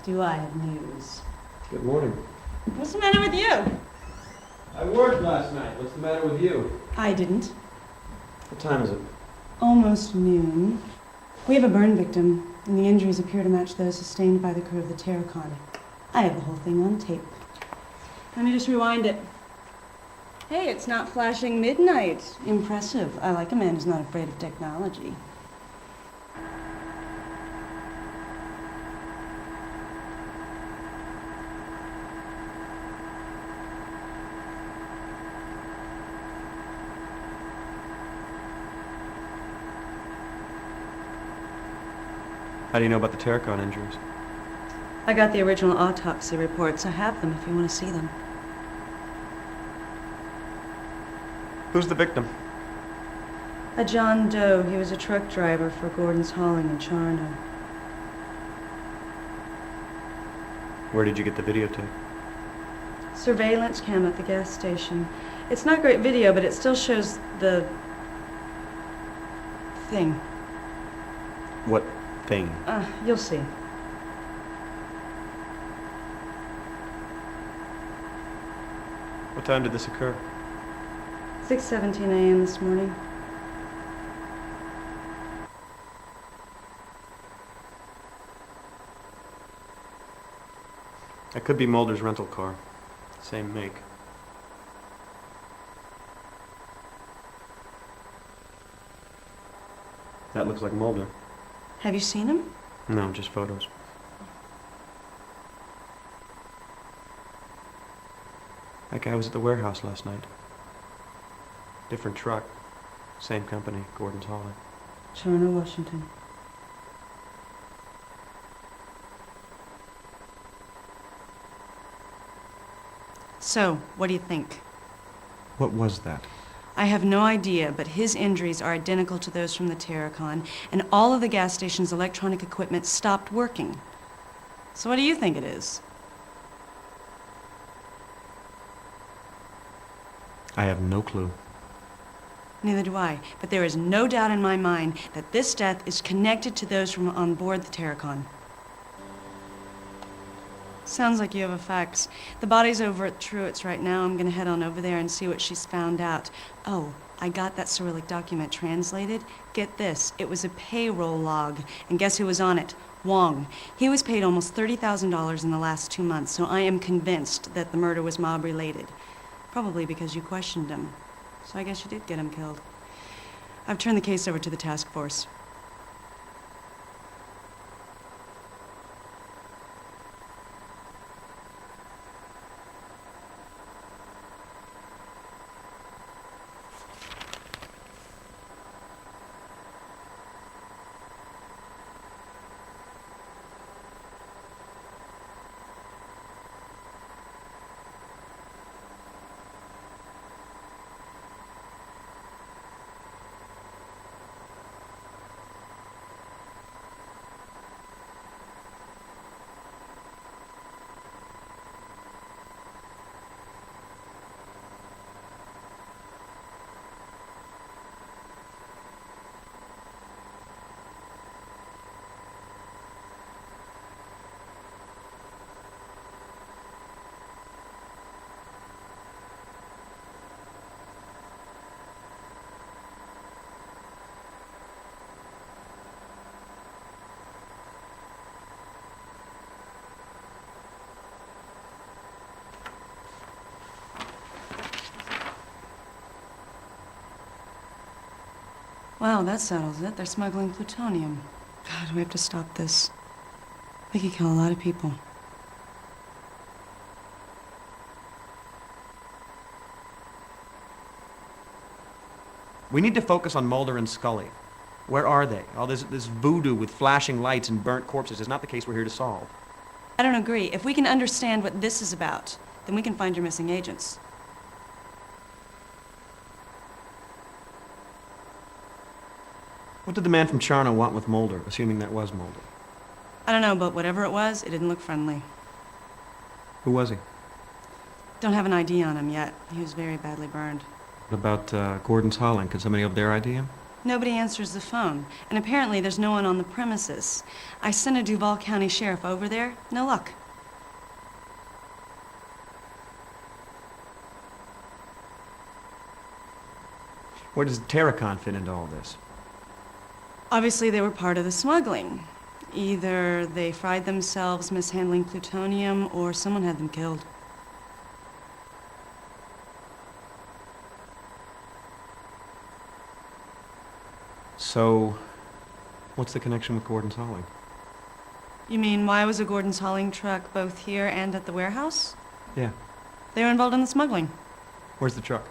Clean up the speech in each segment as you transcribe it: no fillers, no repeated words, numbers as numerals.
do I have news. Good morning. What's the matter with you? I worked last night. What's the matter with you? I didn't. What time is it? Almost noon. We have a burn victim, and the injuries appear to match those sustained by the crew of the Terracon. I have the whole thing on tape. Let me just rewind it. Hey, it's not flashing midnight. Impressive. I like a man who's not afraid of technology. How do you know about the Terracon injuries? I got the original autopsy reports. I have them if you want to see them. Who's the victim? A John Doe. He was a truck driver for Gordon's Hauling in Charno. Where did you get the videotape? Surveillance cam at the gas station. It's not great video, but it still shows the thing. What thing? You'll see. What time did this occur? 6:17 a.m. this morning. That could be Mulder's rental car. Same make. That looks like Mulder. Have you seen him? No, just photos. That guy was at the warehouse last night. Different truck. Same company, Gordon's Hauling. Charno, Washington. So, what do you think? What was that? I have no idea, but his injuries are identical to those from the Terracon, and all of the gas station's electronic equipment stopped working. So what do you think it is? I have no clue. Neither do I, but there is no doubt in my mind that this death is connected to those from on board the Terracon. Sounds like you have a fax. The body's over at Truett's right now. I'm gonna head on over there and see what she's found out. Oh, I got that Cyrillic document translated. Get this, it was a payroll log. And guess who was on it? Wong. He was paid almost $30,000 in the last 2 months, so I am convinced that the murder was mob-related. Probably because you questioned him. So I guess you did get him killed. I've turned the case over to the task force. Wow, that settles it. They're smuggling plutonium. God, we have to stop this. They could kill a lot of people. We need to focus on Mulder and Scully. Where are they? All this voodoo with flashing lights and burnt corpses is not the case we're here to solve. I don't agree. If we can understand what this is about, then we can find your missing agents. What did the man from Charno want with Mulder, assuming that was Mulder? I don't know, but whatever it was, it didn't look friendly. Who was he? Don't have an ID on him yet. He was very badly burned. What about Gordon's Hauling? Could somebody up there ID him? Nobody answers the phone, and apparently there's no one on the premises. I sent a Duval County sheriff over there. No luck. Where does Terracon fit into all this? Obviously, they were part of the smuggling. Either they fried themselves mishandling plutonium, or someone had them killed. So, what's the connection with Gordon's hauling? You mean, why was a Gordon's hauling truck both here and at the warehouse? Yeah. They were involved in the smuggling. Where's the truck?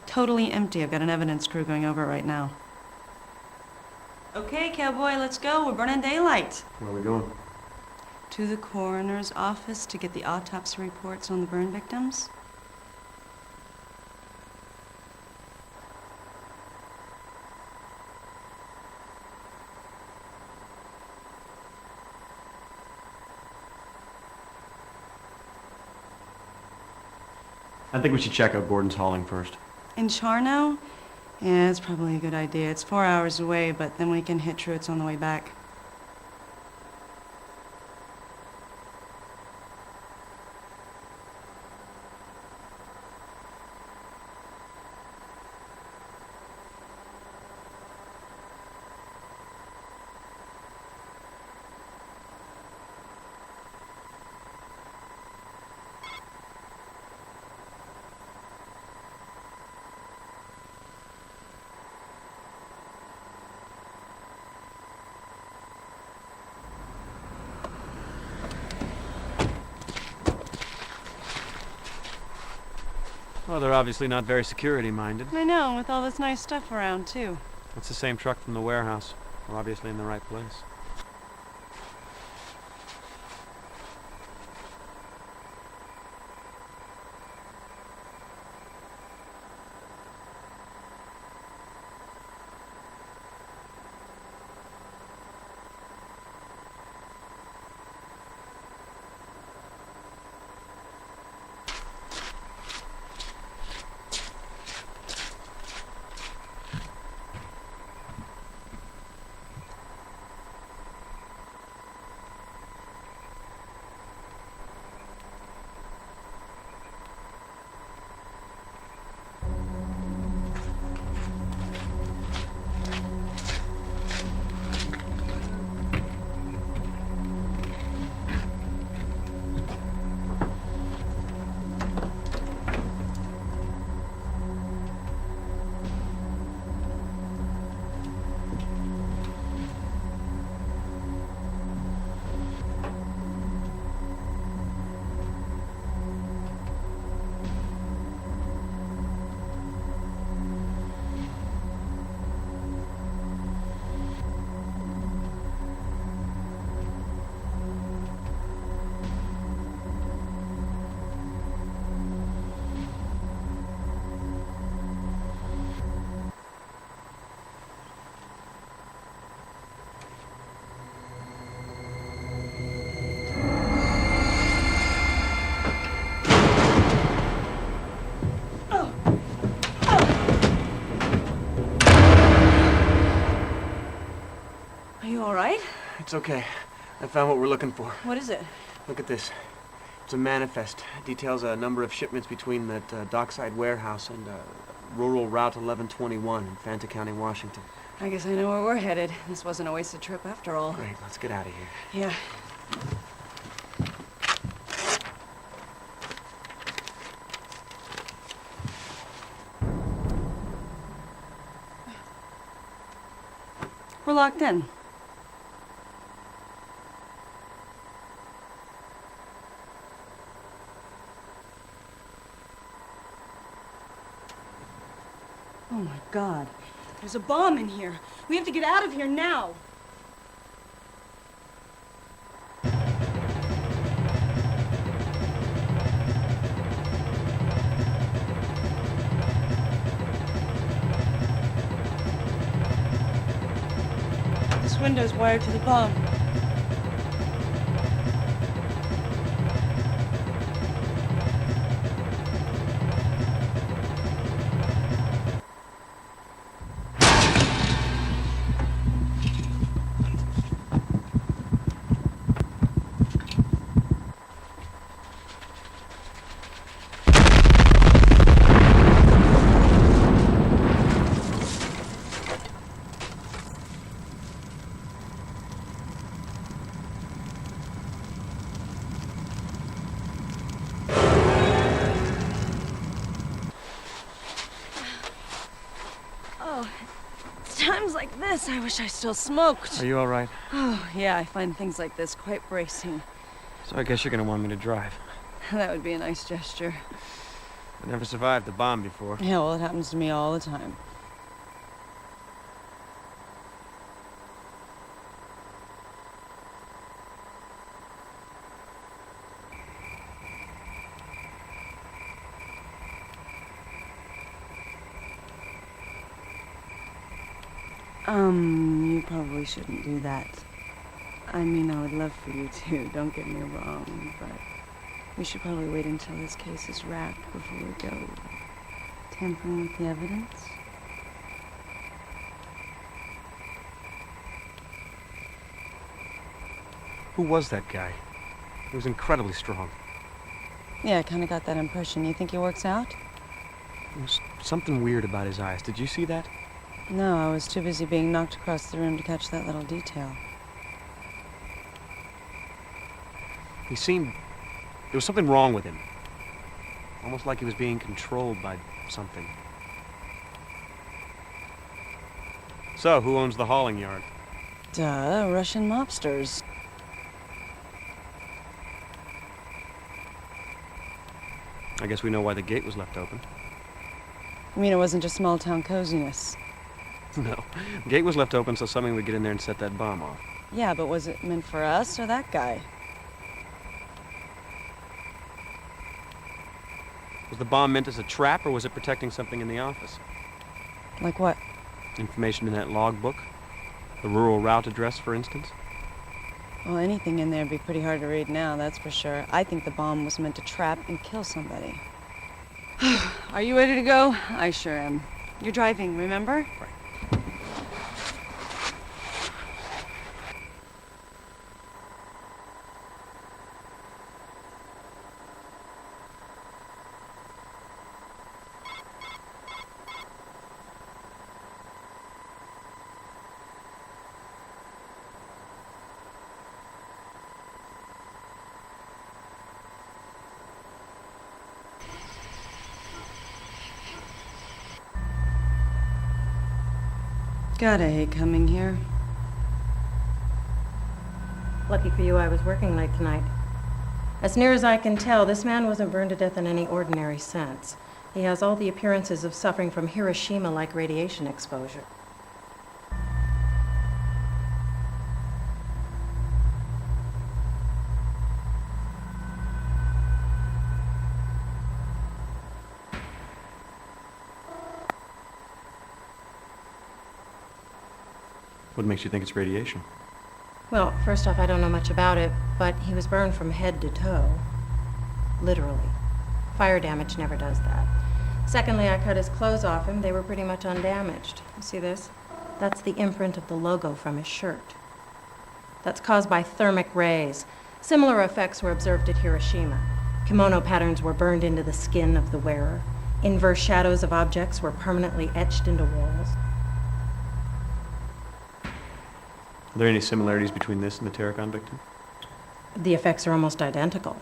Totally empty. I've got an evidence crew going over it right now. Okay, cowboy, let's go. We're burning daylight. Where are we going? To the coroner's office to get the autopsy reports on the burn victims. I think we should check out Gordon's hauling first. In Charno? Yeah, it's probably a good idea. It's 4 hours away, but then we can hit Truitt's on the way back. Well, they're obviously not very security-minded. I know, with all this nice stuff around, too. It's the same truck from the warehouse. We're obviously in the right place. All right? It's okay. I found what we're looking for. What is it? Look at this. It's a manifest. It details a number of shipments between that dockside warehouse and rural Route 1121 in Fanta County, Washington. I guess I know where we're headed. This wasn't a wasted trip after all. Great, let's get out of here. Yeah. We're locked in. Oh my God. There's a bomb in here. We have to get out of here now. This window's wired to the bomb. like this, I wish I still smoked. Are you all right? Oh, yeah, I find things like this quite bracing. So I guess you're gonna want me to drive. That would be a nice gesture. I never survived the bomb before. Yeah, well, it happens to me all the time. You probably shouldn't do that. I mean, I would love for you to, don't get me wrong, but we should probably wait until this case is wrapped before we go tampering with the evidence. Who was that guy? He was incredibly strong. Yeah, I kind of got that impression. You think he works out? There was something weird about his eyes. Did you see that? No, I was too busy being knocked across the room to catch that little detail. He seemed... There was something wrong with him. Almost like he was being controlled by something. So, who owns the hauling yard? Duh, Russian mobsters. I guess we know why the gate was left open. I mean, it wasn't just small-town coziness. No. The gate was left open so somebody would get in there and set that bomb off. Yeah, but was it meant for us or that guy? Was the bomb meant as a trap, or was it protecting something in the office? Like what? Information in that logbook? The rural route address, for instance? Well, anything in there would be pretty hard to read now, that's for sure. I think the bomb was meant to trap and kill somebody. Are you ready to go? I sure am. You're driving, remember? Right. Gotta hate coming here. Lucky for you, I was working late tonight. As near as I can tell, this man wasn't burned to death in any ordinary sense. He has all the appearances of suffering from Hiroshima-like radiation exposure. What makes you think it's radiation? Well, first off, I don't know much about it, but he was burned from head to toe. Literally. Fire damage never does that. Secondly, I cut his clothes off him. They were pretty much undamaged. You see this? That's the imprint of the logo from his shirt. That's caused by thermic rays. Similar effects were observed at Hiroshima. Kimono patterns were burned into the skin of the wearer. Inverse shadows of objects were permanently etched into walls. Are there any similarities between this and the Terracon victim? The effects are almost identical.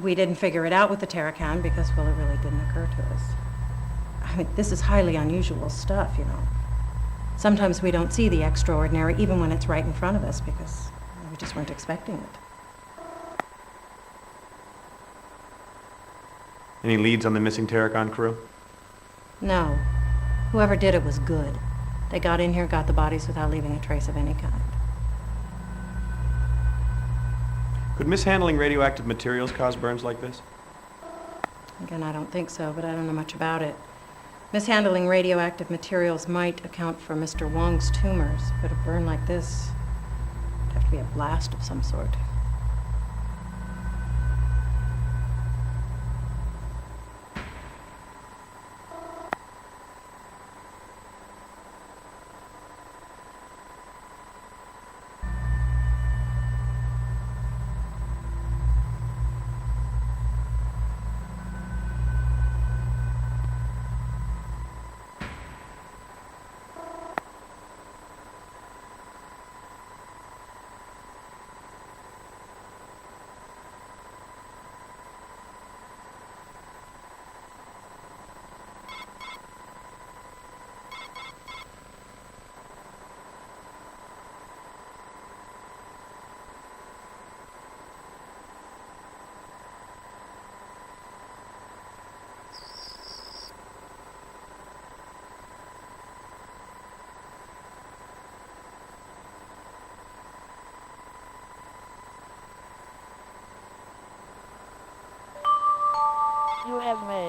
We didn't figure it out with the Terracon because, well, it really didn't occur to us. I mean, this is highly unusual stuff, you know. Sometimes we don't see the extraordinary even when it's right in front of us because we just weren't expecting it. Any leads on the missing Terracon crew? No. Whoever did it was good. They got in here, got the bodies without leaving a trace of any kind. Could mishandling radioactive materials cause burns like this? Again, I don't think so, but I don't know much about it. Mishandling radioactive materials might account for Mr. Wong's tumors, but a burn like this would have to be a blast of some sort. Plasma.